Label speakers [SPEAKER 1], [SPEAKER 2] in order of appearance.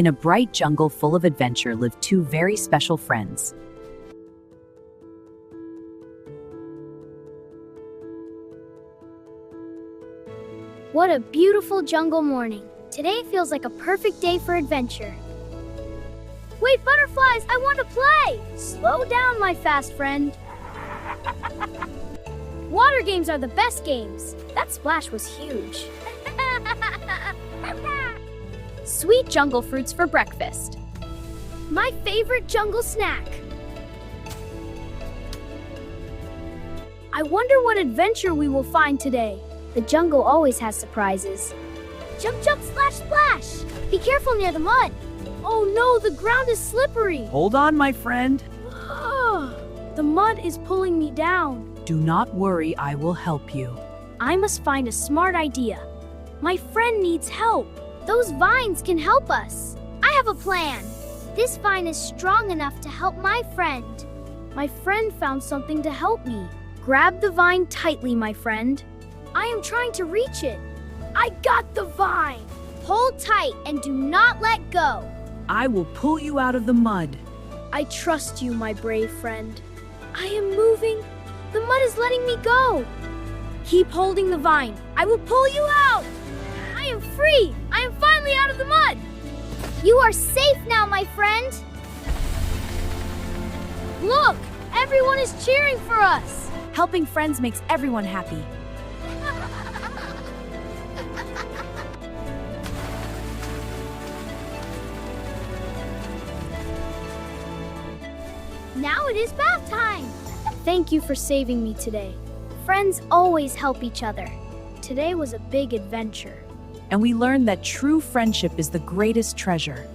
[SPEAKER 1] In a bright jungle full of adventure lived two very special friends.
[SPEAKER 2] What a beautiful jungle morning. Today feels like a perfect day for adventure. Wait, butterflies, I want to play! Slow down, my fast friend. Water games are the best games. That splash was huge. Sweet jungle fruits for breakfast. My favorite jungle snack. I wonder what adventure we will find today. The jungle always has surprises. Jump, jump, splash, splash! Be careful near the mud. Oh no, the ground is slippery.
[SPEAKER 1] Hold on, my friend.
[SPEAKER 2] The mud is pulling me down.
[SPEAKER 1] Do not worry, I will help you.
[SPEAKER 2] I must find a smart idea. My friend needs help. Those vines can help us. I have a plan. This vine is strong enough to help my friend. My friend found something to help me. Grab the vine tightly, my friend. I am trying to reach it. I got the vine. Hold tight and do not let go.
[SPEAKER 1] I will pull you out of the mud.
[SPEAKER 2] I trust you, my brave friend. I am moving. The mud is letting me go. Keep holding the vine. I will pull you out. I am free. I am finally out of the mud. You are safe now, my friend. Look, everyone is cheering for us.
[SPEAKER 1] Helping friends makes everyone happy.
[SPEAKER 2] Now it is bath time. Thank you for saving me today. Friends always help each other. Today was a big adventure.
[SPEAKER 1] And we learned that true friendship is the greatest treasure.